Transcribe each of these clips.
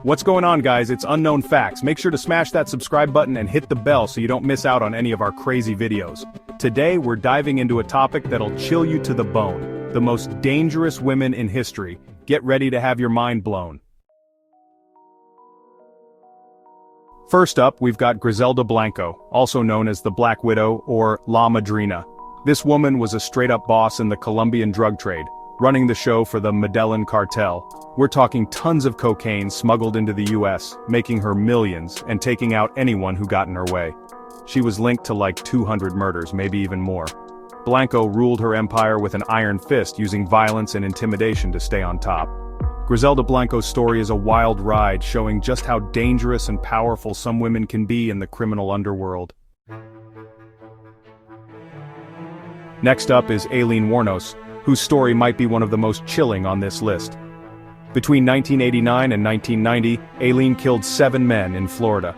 What's going on, guys? It's Unknown Facts. Make sure to smash that subscribe button and hit the bell so you don't miss out on any of our crazy videos. Today, we're diving into a topic that'll chill you to the bone. The most dangerous women in history. Get ready to have your mind blown. First up, we've got Griselda Blanco, also known as the Black Widow or La Madrina. This woman was a straight-up boss in the Colombian drug trade, running the show for the Medellin cartel. We're talking tons of cocaine smuggled into the US, making her millions and taking out anyone who got in her way. She was linked to like 200 murders, maybe even more. Blanco ruled her empire with an iron fist, using violence and intimidation to stay on top. Griselda Blanco's story is a wild ride, showing just how dangerous and powerful some women can be in the criminal underworld. Next up is Aileen Wuornos, whose story might be one of the most chilling on this list. Between 1989 and 1990, Aileen killed 7 men in Florida.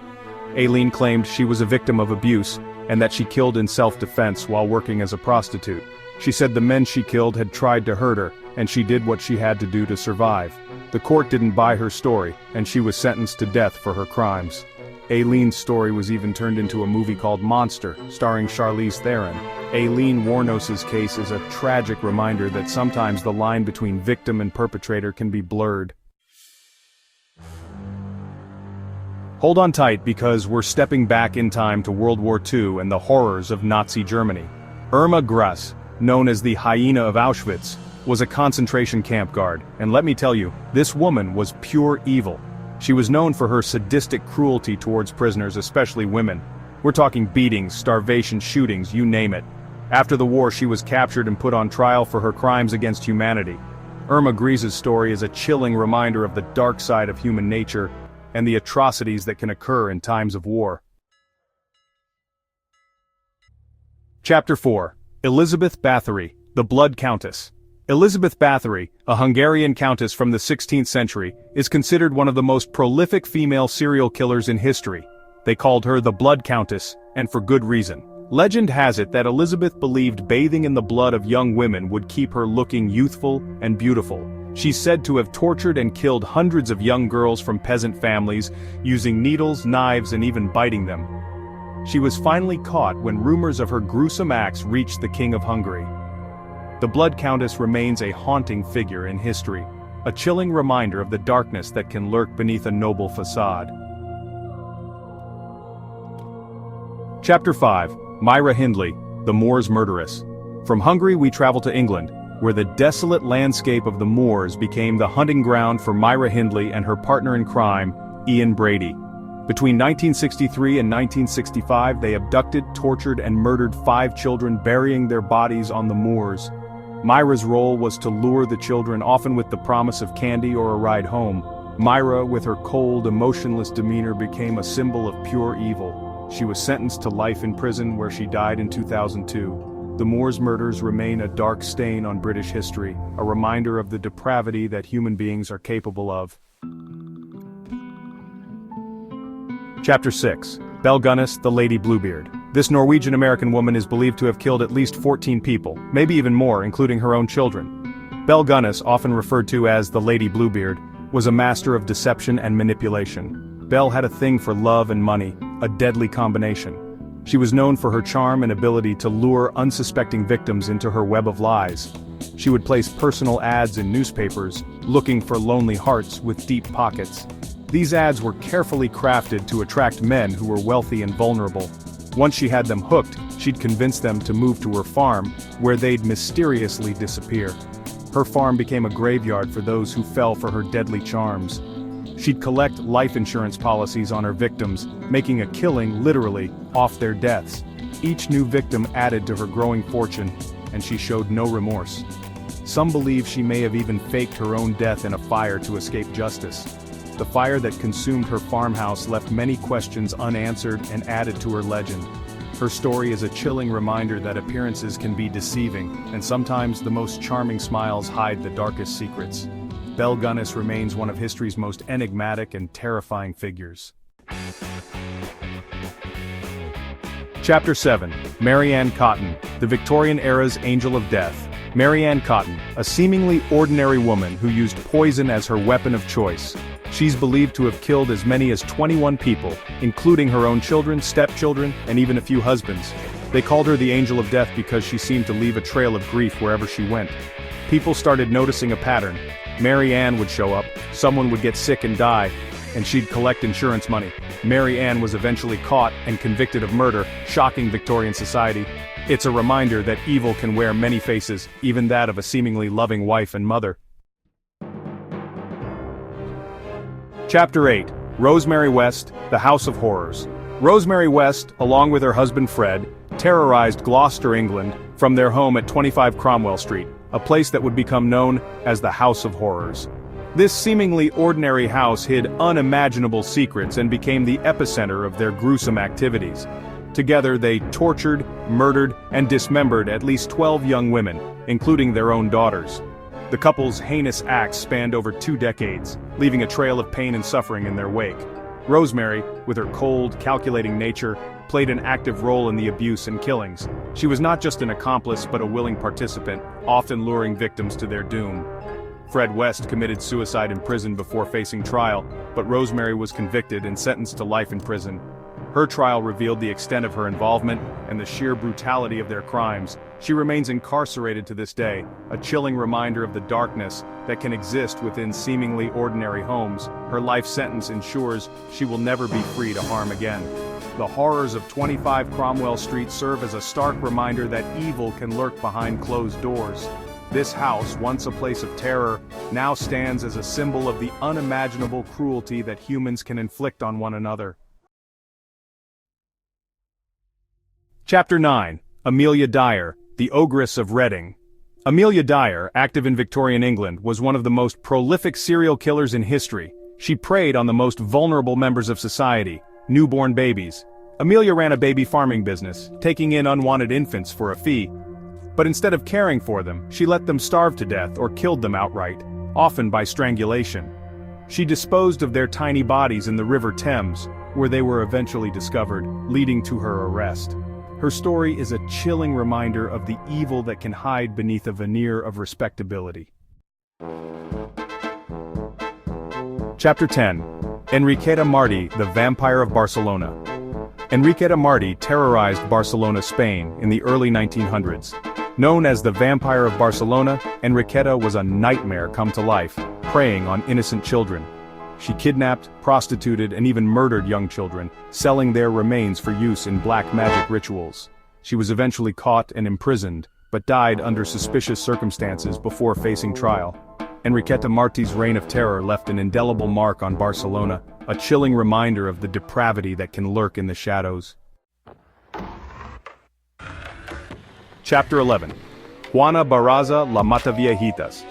Aileen claimed she was a victim of abuse, and that she killed in self-defense while working as a prostitute. She said the men she killed had tried to hurt her, and she did what she had to do to survive. The court didn't buy her story, and she was sentenced to death for her crimes. Aileen's story was even turned into a movie called Monster, starring Charlize Theron. Aileen Wuornos' case is a tragic reminder that sometimes the line between victim and perpetrator can be blurred. Hold on tight, because we're stepping back in time to World War II and the horrors of Nazi Germany. Irma Gress, known as the Hyena of Auschwitz, was a concentration camp guard, and let me tell you, this woman was pure evil. She was known for her sadistic cruelty towards prisoners, especially women. We're talking beatings, starvation, shootings, you name it. After the war, she was captured and put on trial for her crimes against humanity. Irma Gress's story is a chilling reminder of the dark side of human nature and the atrocities that can occur in times of war. Chapter 4. Elizabeth Bathory, the Blood Countess. Elizabeth Bathory, a Hungarian countess from the 16th century, is considered one of the most prolific female serial killers in history. They called her the Blood Countess, and for good reason. Legend has it that Elizabeth believed bathing in the blood of young women would keep her looking youthful and beautiful. She's said to have tortured and killed hundreds of young girls from peasant families, using needles, knives, and even biting them. She was finally caught when rumors of her gruesome acts reached the King of Hungary. The Blood Countess remains a haunting figure in history, a chilling reminder of the darkness that can lurk beneath a noble facade. Chapter 5. Myra Hindley, the Moors Murderess. From Hungary we travel to England, where the desolate landscape of the moors became the hunting ground for Myra Hindley and her partner in crime, Ian Brady. Between 1963 and 1965, they abducted, tortured, and murdered 5 children, burying their bodies on the moors. Myra's role was to lure the children, often with the promise of candy or a ride home. Myra, with her cold, emotionless demeanor, became a symbol of pure evil. She was sentenced to life in prison, where she died in 2002. The Moors murders remain a dark stain on British history, a reminder of the depravity that human beings are capable of. Chapter 6. Belle Gunness, the Lady Bluebeard. This Norwegian-American woman is believed to have killed at least 14 people, maybe even more, including her own children. Belle Gunness, often referred to as the Lady Bluebeard, was a master of deception and manipulation. Belle had a thing for love and money, a deadly combination. She was known for her charm and ability to lure unsuspecting victims into her web of lies. She would place personal ads in newspapers, looking for lonely hearts with deep pockets. These ads were carefully crafted to attract men who were wealthy and vulnerable. Once she had them hooked, she'd convince them to move to her farm, where they'd mysteriously disappear. Her farm became a graveyard for those who fell for her deadly charms. She'd collect life insurance policies on her victims, making a killing, literally, off their deaths. Each new victim added to her growing fortune, and she showed no remorse. Some believe she may have even faked her own death in a fire to escape justice. The fire that consumed her farmhouse left many questions unanswered and added to her legend. Her story is a chilling reminder that appearances can be deceiving, and sometimes the most charming smiles hide the darkest secrets. Belle Gunness remains one of history's most enigmatic and terrifying figures. Chapter 7. Mary Ann Cotton, the Victorian era's Angel of Death. Mary Ann Cotton, a seemingly ordinary woman who used poison as her weapon of choice. She's believed to have killed as many as 21 people, including her own children, stepchildren, and even a few husbands. They called her the Angel of Death because she seemed to leave a trail of grief wherever she went. People started noticing a pattern. Mary Ann would show up, someone would get sick and die, and she'd collect insurance money. Mary Ann was eventually caught and convicted of murder, shocking Victorian society. It's a reminder that evil can wear many faces, even that of a seemingly loving wife and mother. Chapter 8. Rosemary West, The House of Horrors. Rosemary West, along with her husband Fred, terrorized Gloucester, England, from their home at 25 Cromwell Street, a place that would become known as the House of Horrors. This seemingly ordinary house hid unimaginable secrets and became the epicenter of their gruesome activities. Together they tortured, murdered, and dismembered at least 12 young women, including their own daughters. The couple's heinous acts spanned over 2 decades, leaving a trail of pain and suffering in their wake. Rosemary, with her cold, calculating nature, played an active role in the abuse and killings. She was not just an accomplice but a willing participant, often luring victims to their doom. Fred West committed suicide in prison before facing trial, but Rosemary was convicted and sentenced to life in prison. Her trial revealed the extent of her involvement and the sheer brutality of their crimes. She remains incarcerated to this day, a chilling reminder of the darkness that can exist within seemingly ordinary homes. Her life sentence ensures she will never be free to harm again. The horrors of 25 Cromwell Street serve as a stark reminder that evil can lurk behind closed doors. This house, once a place of terror, now stands as a symbol of the unimaginable cruelty that humans can inflict on one another. Chapter 9. Amelia Dyer, the Ogress of Reading. Amelia Dyer, active in Victorian England, was one of the most prolific serial killers in history. She preyed on the most vulnerable members of society, newborn babies. Amelia ran a baby farming business, taking in unwanted infants for a fee. But instead of caring for them, she let them starve to death or killed them outright, often by strangulation. She disposed of their tiny bodies in the River Thames, where they were eventually discovered, leading to her arrest. Her story is a chilling reminder of the evil that can hide beneath a veneer of respectability. Chapter 10. Enriqueta Martí, the Vampire of Barcelona. Enriqueta Martí terrorized Barcelona, Spain, in the early 1900s. Known as the Vampire of Barcelona, Enriqueta was a nightmare come to life, preying on innocent children. She kidnapped, prostituted, and even murdered young children, selling their remains for use in black magic rituals. She was eventually caught and imprisoned, but died under suspicious circumstances before facing trial. Enriqueta Martí's reign of terror left an indelible mark on Barcelona, a chilling reminder of the depravity that can lurk in the shadows. Chapter 11. Juana Barraza La Mataviejitas.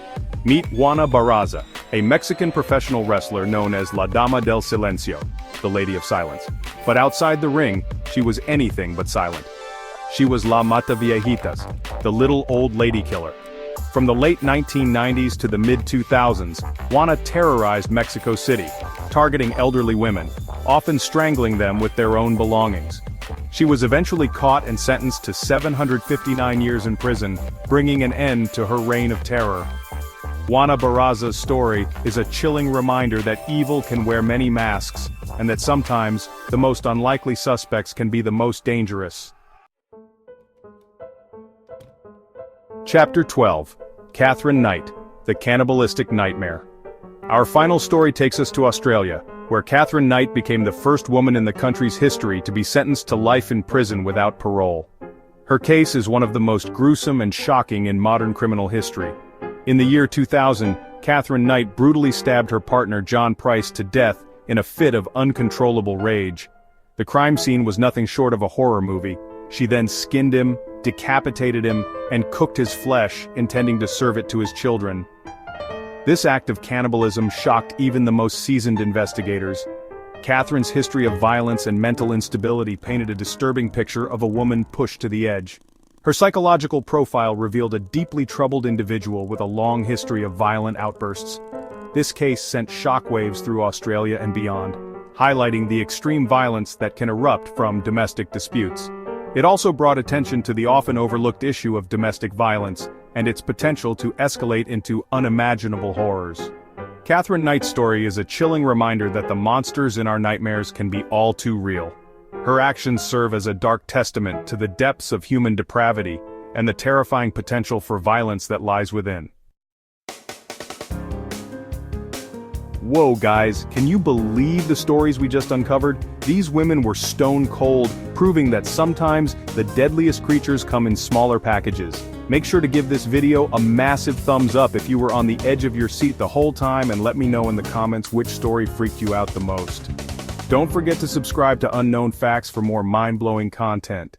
Meet Juana Barraza, a Mexican professional wrestler known as La Dama del Silencio, the Lady of Silence. But outside the ring, she was anything but silent. She was La Mataviejitas, the little old lady killer. From the late 1990s to the mid-2000s, Juana terrorized Mexico City, targeting elderly women, often strangling them with their own belongings. She was eventually caught and sentenced to 759 years in prison, bringing an end to her reign of terror. Juana Barraza's story is a chilling reminder that evil can wear many masks, and that sometimes, the most unlikely suspects can be the most dangerous. Chapter 12. Katherine Knight, the Cannibalistic Nightmare. Our final story takes us to Australia, where Katherine Knight became the first woman in the country's history to be sentenced to life in prison without parole. Her case is one of the most gruesome and shocking in modern criminal history. In the year 2000, Katherine Knight brutally stabbed her partner John Price to death in a fit of uncontrollable rage. The crime scene was nothing short of a horror movie. She then skinned him, decapitated him, and cooked his flesh, intending to serve it to his children. This act of cannibalism shocked even the most seasoned investigators. Katherine's history of violence and mental instability painted a disturbing picture of a woman pushed to the edge. Her psychological profile revealed a deeply troubled individual with a long history of violent outbursts. This case sent shockwaves through Australia and beyond, highlighting the extreme violence that can erupt from domestic disputes. It also brought attention to the often overlooked issue of domestic violence, and its potential to escalate into unimaginable horrors. Catherine Knight's story is a chilling reminder that the monsters in our nightmares can be all too real. Her actions serve as a dark testament to the depths of human depravity and the terrifying potential for violence that lies within. Whoa guys, can you believe the stories we just uncovered? These women were stone cold, proving that sometimes the deadliest creatures come in smaller packages. Make sure to give this video a massive thumbs up if you were on the edge of your seat the whole time, and let me know in the comments which story freaked you out the most. Don't forget to subscribe to Unknown Facts for more mind-blowing content.